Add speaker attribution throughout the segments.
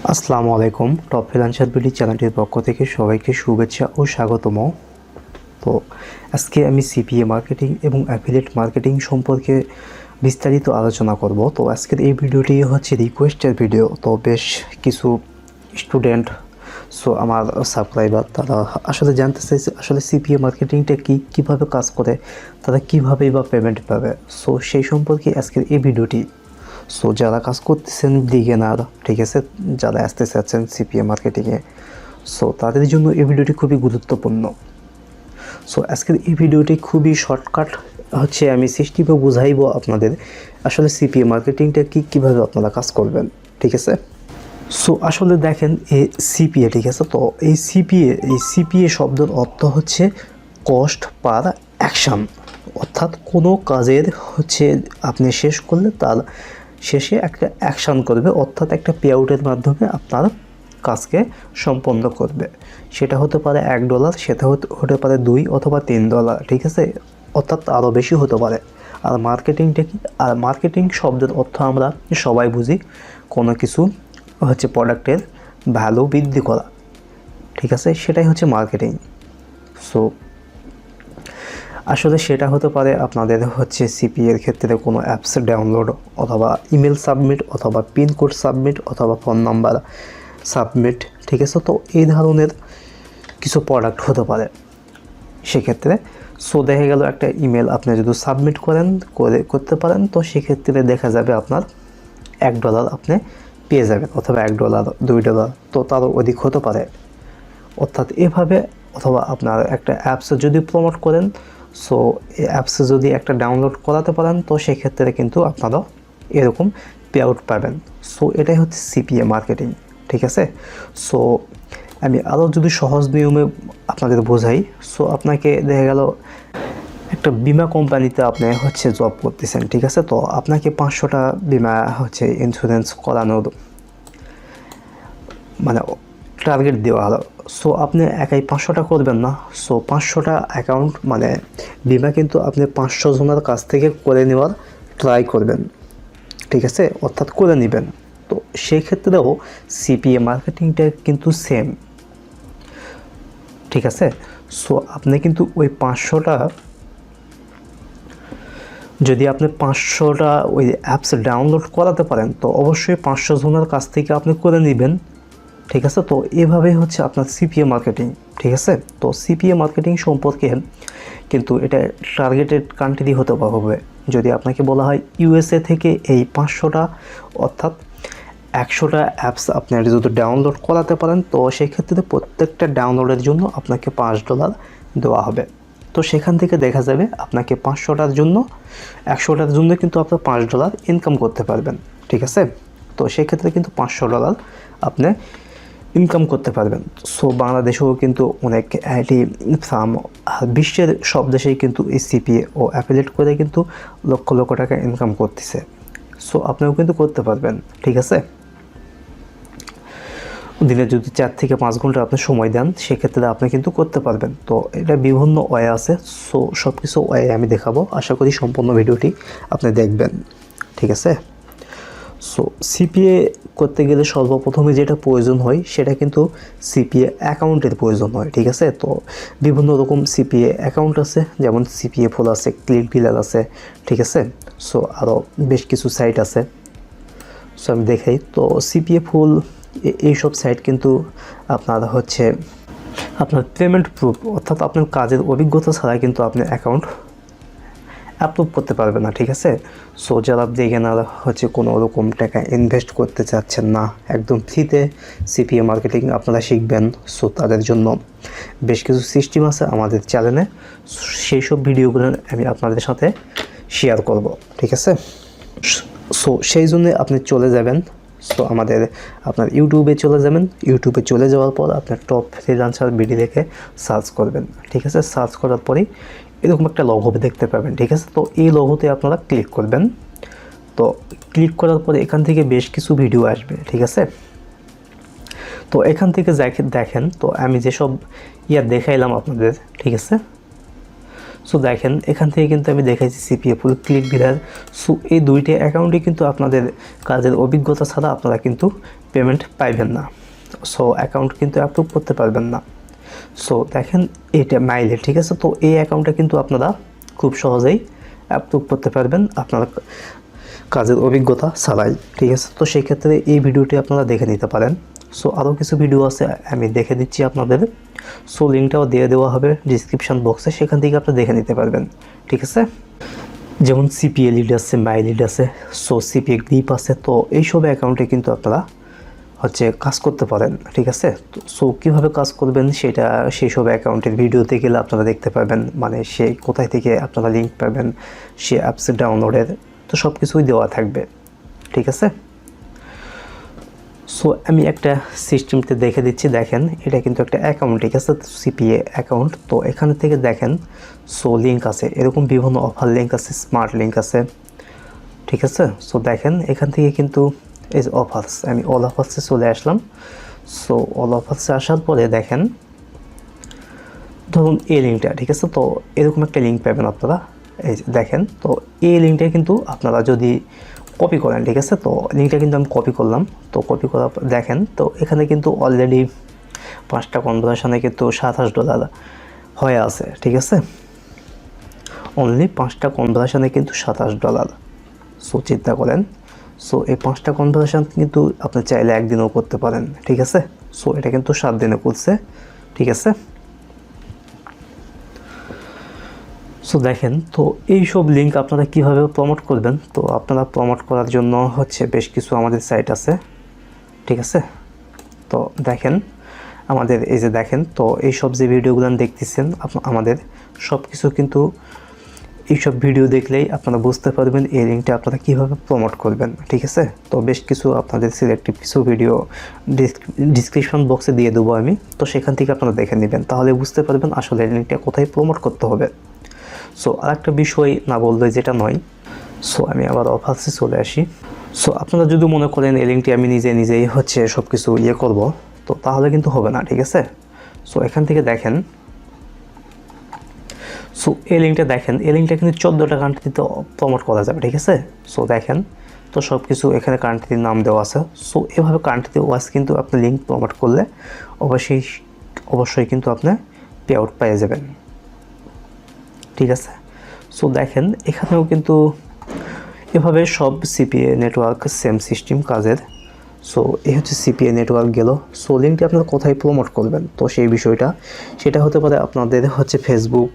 Speaker 1: আসসালামু আলাইকুম। Top freelancer BD চ্যানেলটির পক্ষ থেকে সবাইকে শুভেচ্ছা ও স্বাগতম। তো আজকে আমি সিপিএ মার্কেটিং এবং অ্যাফিলিয়েট মার্কেটিং সম্পর্কে বিস্তারিত আলোচনা করব। তো আজকের এই ভিডিওটি হচ্ছে রিকোয়েস্টের ভিডিও। তো বেশ কিছু স্টুডেন্ট আমার সাবস্ক্রাইবার তারা আসলে জানতে চাইছে আসলে সিপিএ মার্কেটিংটা কীভাবে কাজ করে, তারা কীভাবেই বা পেমেন্ট পাবে। সেই সম্পর্কে আজকের এই ভিডিওটি। যারা কাজ করতেছেন বিগিনার, ঠিক আছে, যারা আসতে চাচ্ছেন সিপিএ মার্কেটিংয়ে, তাদের জন্য এই ভিডিওটি খুবই গুরুত্বপূর্ণ। আজকের এই ভিডিওটি খুবই শর্টকাট হচ্ছে, আমি সিস্টেমে বুঝাইবো আপনাদের আসলে সিপিএ মার্কেটিংটা কীভাবে আপনারা কাজ করবেন, ঠিক আছে। আসলে দেখেন এই সিপিএ, ঠিক আছে, তো এই সিপিএ শব্দের অর্থ হচ্ছে কস্ট পার অ্যাকশন, অর্থাৎ কোনো কাজের হচ্ছে আপনি শেষ করলে তার শেষে একটা অ্যাকশান করবে, অর্থাৎ একটা পে আউটের মাধ্যমে আপনার কাজকে সম্পন্ন করবে। সেটা হতে পারে $1, সেটা হতে পারে $2 অথবা $3, ঠিক আছে, অর্থাৎ আরও বেশি হতে পারে। আর মার্কেটিংটা কি? আর মার্কেটিং শব্দের অর্থ আমরা সবাই বুঝি কোনো কিছু হচ্ছে প্রোডাক্টের ভ্যালু বৃদ্ধি করা, ঠিক আছে, সেটাই হচ্ছে মার্কেটিং। আসলে সেটা হতে পারে আপনাদের হচ্ছে সিপিএর ক্ষেত্রে কোনো অ্যাপস ডাউনলোড অথবা ইমেল সাবমিট অথবা পিনকোড সাবমিট অথবা ফোন নাম্বার সাবমিট, ঠিক আছে। তো এই ধরনের কিছু প্রোডাক্ট হতে পারে সেক্ষেত্রে। দেখা গেল একটা ইমেল আপনি যদি সাবমিট করতে পারেন, তো সেক্ষেত্রে দেখা যাবে আপনার $1 আপনি পেয়ে যাবেন, অথবা $1, $2, তো তারও অধিক হতে পারে। অর্থাৎ এভাবে, অথবা আপনার একটা অ্যাপস যদি প্রমোট করেন, এই অ্যাপসে যদি একটা ডাউনলোড করাতে পারেন, তো সেক্ষেত্রে কিন্তু আপনারাও এরকম পে আউট পাবেন। এটাই হচ্ছে সিপিএ মার্কেটিং, ঠিক আছে। আমি আরও যদি সহজ নিয়মে আপনাদের বোঝাই, আপনাকে দেখা গেল একটা বিমা কোম্পানিতে আপনি হচ্ছে জব করতেছেন, ঠিক আছে, তো আপনাকে 500টা বিমা হচ্ছে ইন্স্যুরেন্স করানোর মানে টার্গেট দেওয়া হলো। আপনি একাই 500টা করবেন না। 500টা অ্যাকাউন্ট মানে বিমা কিন্তু আপনি 500 জনের কাছ থেকে করে নেওয়ার ট্রাই করবেন, ঠিক আছে, অর্থাৎ করে নেবেন। তো সেই ক্ষেত্রেও সিপিএ মার্কেটিংটা কিন্তু সেম, ঠিক আছে। আপনি কিন্তু ওই 500টা, যদি আপনি 500টা ওই অ্যাপস ডাউনলোড করাতে পারেন, তো অবশ্যই 500 জনের কাছ থেকে আপনি করে নেবেন, ঠিক আছে। তো এভাবেই হচ্ছে আপনার সিপিএ মার্কেটিং, ঠিক আছে। তো সিপিএ মার্কেটিং সম্পর্কে কিন্তু এটা টার্গেটেড কান্ট্রি হতে হবে। যদি আপনাকে বলা হয় ইউএসএ থেকে এই 500টা অর্থাৎ 100টা অ্যাপস আপনি যদি ডাউনলোড করাতে পারেন, তো সেক্ষেত্রে প্রত্যেকটা ডাউনলোডের জন্য আপনাকে $5 দেওয়া হবে। তো সেখান থেকে দেখা যাবে আপনাকে 500টার জন্য 100টার জন্য কিন্তু আপনার $5 ইনকাম করতে পারবেন, ঠিক আছে। তো সেক্ষেত্রে কিন্তু $500 আপনি ইনকাম করতে পারবেন। বাংলাদেশেও কিন্তু অনেক আইটি ফার্ম, বিশ্বের সব দেশেই কিন্তু এই সিপিএ ও অ্যাফিলিয়েট করে কিন্তু লক্ষ লক্ষ টাকা ইনকাম করতেছে। আপনিও কিন্তু করতে পারবেন, ঠিক আছে। দিনে যদি 4 থেকে 5 ঘন্টা আপনি সময় দেন, সেক্ষেত্রে আপনি কিন্তু করতে পারবেন। তো এটা বিভিন্ন ওয়ে আছে। সব কিছু ওয়ে আমি দেখাবো, আশা করি সম্পূর্ণ ভিডিওটি আপনি দেখবেন, ঠিক আছে। সিপিএ করতে গেলে সর্বপ্রথমে যেটা প্রয়োজন হয় সেটা কিন্তু সিপিএ অ্যাকাউন্টের প্রয়োজন হয়, ঠিক আছে। তো বিভিন্ন রকম সিপিএ অ্যাকাউন্ট আছে, যেমন সিপিএ ফুল আছে, ক্লিক বিলার আছে, ঠিক আছে। আরও বেশ কিছু সাইট আছে। আমি দেখাই। তো সিপিএ ফুল এইসব সাইট কিন্তু আপনার হচ্ছে আপনার পেমেন্ট প্রুফ, অর্থাৎ আপনার কাজের অভিজ্ঞতা ছাড়া কিন্তু আপনি অ্যাকাউন্ট অ্যাপ্রুভ করতে পারবে না, ঠিক আছে। যারা বিগিনার হচ্ছে কোনো রকম টাকা ইনভেস্ট করতে চাচ্ছেন না, একদম ফ্রিতে সিপিএ মার্কেটিং আপনারা শিখবেন, তাদের জন্য বেশ কিছু সিস্টেম আছে আমাদের চ্যানেলে। সেই সব ভিডিওগুলো আমি আপনাদের সাথে শেয়ার করব, ঠিক আছে। সেই জন্য আপনি চলে যাবেন, আপনার ইউটিউবে চলে যাবেন। ইউটিউবে চলে যাওয়ার পর আপনার টপ ফ্রিল্যান্সার বিডি দেখে সার্চ করবেন, ঠিক আছে। সার্চ করার পরেই এরকম একটা লোগো দেখতে পাবেন, ঠিক আছে। তো এই লোগোতে আপনারা ক্লিক করবেন। তো ক্লিক করার পরে এখান থেকে বেশ কিছু ভিডিও আসবে, ঠিক আছে। তো এখান থেকে দেখেন। তো আমি যেসব দেখাইলাম আপনাদের, ঠিক আছে। সো দেখেন এখান থেকে কিন্তু আমি দেখাইছি সিপিএ ফুল ক্লিক বিলার। সো এই দুইটা অ্যাকাউন্টে কিন্তু আপনাদের কাজের অভিজ্ঞতা ছাড়া আপনারা কিন্তু পেমেন্ট পাইবেন না। সো অ্যাকাউন্ট কিন্তু অ্যাপ্রুভ করতে পারবেন না। সো দেখেন এটা মাইলে, ঠিক আছে। তো এই অ্যাকাউন্টটা কিন্তু আপনারা খুব সহজেই অ্যাপ্রুভ করতে পারবেন আপনার কাজের অভিজ্ঞতা ছাড়াই, ঠিক আছে। তো সেই ক্ষেত্রে এই ভিডিওটি আপনারা দেখে নিতে পারেন। সো আরও কিছু ভিডিও আছে, আমি দেখে দিচ্ছি আপনাদের। সো লিঙ্কটাও দিয়ে দেওয়া হবে ডিসক্রিপশান বক্সে, সেখান থেকে আপনি দেখে নিতে পারবেন, ঠিক আছে। যেমন সিপিএ লিড আছে, মাই লিড আছে, সো সিপিএ গ্রিপ আছে। তো এইসব অ্যাকাউন্টে কিন্তু আপনারা কাজ করতে পারেন, ঠিক আছে। তো সো কীভাবে কাজ করবেন সেটা সেই সব অ্যাকাউন্টের ভিডিওতে গেলে আপনারা দেখতে পাবেন, মানে সে কোথায় থেকে আপনারা লিঙ্ক পাবেন, সে অ্যাপস ডাউনলোডের, তো সব কিছুই দেওয়া থাকবে, ঠিক আছে। সো আমি একটা সিস্টেমতে দেখে দিচ্ছি। দেখেন এটা কিন্তু একটা অ্যাকাউন্ট, ঠিক আছে, সিপিএ অ্যাকাউন্ট। তো এখান থেকে দেখেন সো লিঙ্ক আছে, এরকম বিভিন্ন অফার লিঙ্ক আছে, স্মার্ট লিঙ্ক আছে, ঠিক আছে। সো দেখেন এখান থেকে কিন্তু এই অফার্স, আমি অল অফার্সে চলে আসলাম। সো অল অফার্সে আসার পরে দেখেন ধরুন এই লিঙ্কটা, ঠিক আছে। তো এরকম একটা লিঙ্ক পাবেন আপনারা, এই যে দেখেন। তো এই লিঙ্কটা কিন্তু আপনারা যদি কপি করেন, ঠিক আছে। তো লিঙ্কটা কিন্তু আমি কপি করলাম। তো কপি করার দেখেন তো এখানে কিন্তু অলরেডি 5টা কনভার্সনে কিন্তু $27 হয়ে আছে, ঠিক আছে। অনলি 5টা কনভার্সনে কিন্তু $27। সো চিন্তা করেন, সো এই 5টা কনভার্সন কিন্তু আপনি চাইলে একদিনও করতে পারেন, ঠিক আছে। সো এটা কিন্তু 7 দিনে করছে, ঠিক আছে। সো দেখেন তো এইসব লিঙ্ক আপনারা কীভাবে প্রমোট করবেন। তো আপনারা প্রমোট করার জন্য বেশ কিছু আমাদের সাইট আছে, ঠিক আছে। তো দেখেন আমাদের এই যে দেখেন, তো এইসব যে ভিডিওগুলো দেখতেছেন আমাদের সব কিছু কিন্তু এইসব ভিডিও দেখলেই আপনারা বুঝতে পারবেন এই লিঙ্কটা আপনারা কীভাবে প্রমোট করবেন, ঠিক আছে। তো বেশ কিছু আপনাদের সিলেক্টিভ কিছু ভিডিও ডিসক্রিপশন বক্সে দিয়ে দেবো আমি, তো সেখান থেকে আপনারা দেখে নেবেন, তাহলে বুঝতে পারবেন আসলে লিঙ্কটা কোথায় প্রমোট করতে হবে। সো আরেকটা বিষয় না বললে যেটা নয়, সো আমি আবার অফার্সে চলে আসি। সো আপনারা যদি মনে করেন এই লিঙ্কটি আমি নিজেই সব কিছু করব, তো তাহলে কিন্তু হবে না, ঠিক আছে। সো এখান থেকে দেখেন, সো এই লিঙ্কটা দেখেন, এই লিঙ্কটা কিন্তু 14টা কান্ট্রিতে প্রমোট করা যাবে, ঠিক আছে। সো দেখেন তো সব কিছু এখানে কান্ট্রির নাম দেওয়া আছে। সো এভাবে কান্ট্রিতে ওয়াজ কিন্তু আপনি লিঙ্ক প্রমোট করলে অবশ্যই কিন্তু আপনি পে আউট পেয়ে যাবেন, ঠিক আছে। সো দেখেন এখানেও কিন্তু এভাবে সব সিপিএ নেটওয়ার্ক সেম সিস্টেম কাজের। সো এই সিপিএ নেটওয়ার্ক গেল। সো লিঙ্কটি আপনারা কোথায় প্রমোট করবেন, তো সেই বিষয়টা সেটা হতে পারে আপনাদের ফেসবুক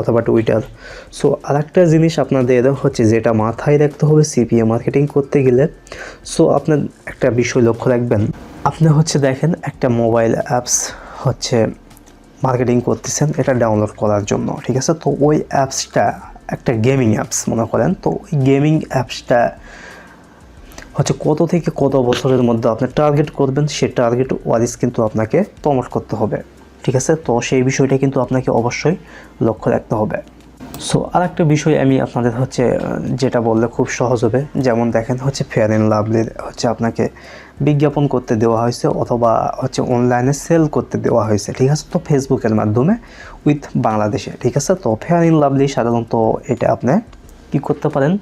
Speaker 1: অথবা টুইটার। সো আরেকটা জিনিস আপনাদের যেটা মাথায় রাখতে হবে সিপিএ মার্কেটিং করতে গেলে, সো আপনার একটা বিষয় লক্ষ্য রাখবেন। আপনি দেখেন একটা মোবাইল অ্যাপস মার্কেটিং করতেছেন এটা ডাউনলোড করার জন্য, ঠিক আছে। তো ওই অ্যাপসটা একটা গেমিং অ্যাপস মনে করেন, তো ওই গেমিং অ্যাপসটা কত থেকে কত বছরের মধ্যে আপনি টার্গেট করবেন, সে টার্গেট ওয়াইজ কিন্তু আপনাকে প্রমোট করতে হবে, ঠিক আছে। তো সেই বিষয়টা কিন্তু আপনাকে অবশ্যই লক্ষ্য রাখতে হবে। সো আরেকটা বিষয় আমি আপনাদের যেটা বললে খুব সহজ হবে, যেমন দেখেন ফেয়ার অ্যান্ড লাভলির আপনাকে বিজ্ঞাপন করতে দেওয়া হয়েছে অথবা অনলাইনে সেল করতে দেওয়া হয়েছে, ঠিক আছে। তো ফেসবুকের মাধ্যমে উইথ বাংলাদেশে, ঠিক আছে। তো ফেয়ার অ্যান্ড লাভলি সাধারণত এটা আপনি কী করতে পারেন।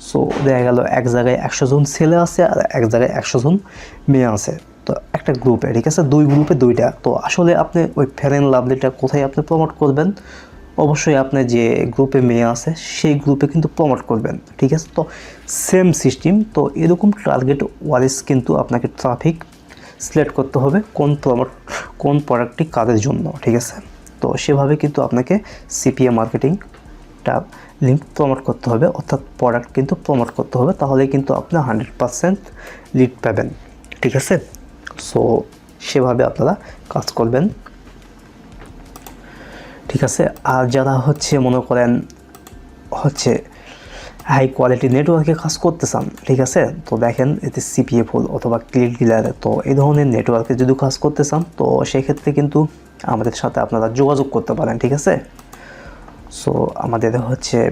Speaker 1: সো দেখা গেল এক জায়গায় 100 জন ছেলে আছে আর এক জায়গায় 100 জন মেয়ে আছে, তো একটা গ্রুপে, ঠিক আছে, 2 গ্রুপে 2টা। তো আসলে আপনি ওই ফেয়ার অ্যান্ড লাভলিটা কোথায় আপনি প্রমোট করবেন, অবশ্যই আপনি যে গ্রুপে মেয়ে আছে সেই গ্রুপে কিন্তু প্রমোট করবেন, ঠিক আছে। তো সেম সিস্টেম, তো এরকম টার্গেট ওয়াইজ কিন্তু আপনাকে ট্রাফিক সিলেক্ট করতে হবে কোন প্রোডাক্টটি কাদের জন্য, ঠিক আছে। তো সেভাবে কিন্তু আপনাকে সিপিএ মার্কেটিংটা লিঙ্ক প্রমোট করতে হবে, অর্থাৎ প্রোডাক্ট কিন্তু প্রমোট করতে হবে, তাহলে কিন্তু আপনি 100% লিড পাবেন, ঠিক আছে। সো সেভাবে আপনারা কাজ করবেন, ঠিক আছে। আর যারা মনে করেন হাই কোয়ালিটি নেটওয়ার্কে কাজ করতে চান, ঠিক আছে। তো দেখেন এতে সিপিএ ফুল অথবা ক্লিক ডিলারে, তো এই ধরনের নেটওয়ার্কে যদি কাজ করতে চান তো সেক্ষেত্রে কিন্তু আমাদের সাথে আপনারা যোগাযোগ করতে পারেন, ঠিক আছে। সো আমাদের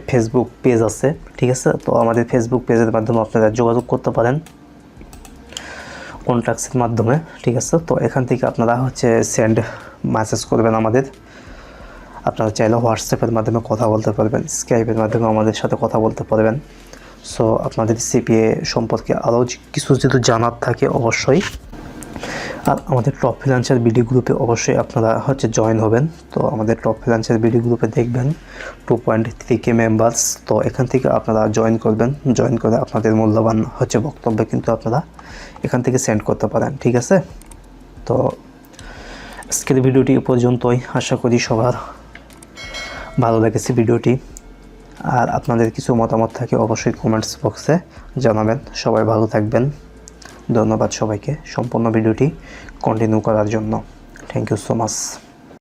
Speaker 1: ফেসবুক পেজ আছে, ঠিক আছে। তো আমাদের ফেসবুক পেজের মাধ্যমে আপনারা যোগাযোগ করতে পারেন কন্ট্যাক্টসের মাধ্যমে, ঠিক আছে। তো এখান থেকে আপনারা সেন্ড মেসেজ করবেন আমাদের, আপনারা চাইলে হোয়াটসঅ্যাপের মাধ্যমে কথা বলতে পারবেন, স্কাইপের মাধ্যমে আমাদের সাথে কথা বলতে পারবেন। সো আপনাদের সিপিএ সম্পর্কে আরও কিছু যদি জানার থাকে অবশ্যই, আর আমাদের টপ ফ্রিল্যান্সার বিডি গ্রুপে অবশ্যই আপনারা জয়েন হবেন। তো আমাদের টপ ফ্রিল্যান্সার বিডি গ্রুপে দেখবেন 2.3K মেম্বার্স। তো এখান থেকে আপনারা জয়েন করবেন, জয়েন করে আপনাদের মূল্যবান বক্তব্য কিন্তু আপনারা এখান থেকে সেন্ড করতে পারেন, ঠিক আছে? তো আজকের ভিডিওটি এ পর্যন্তই। আশা করি সবার ভালো লেগেছে ভিডিওটি। আর আপনাদের কিছু মতামত থাকে অবশ্যই কমেন্টস বক্সে জানাবেন। সবাই ভালো থাকবেন। ধন্যবাদ সবাইকে সম্পূর্ণ ভিডিওটি কন্টিনিউ করার জন্য। Thank you so much.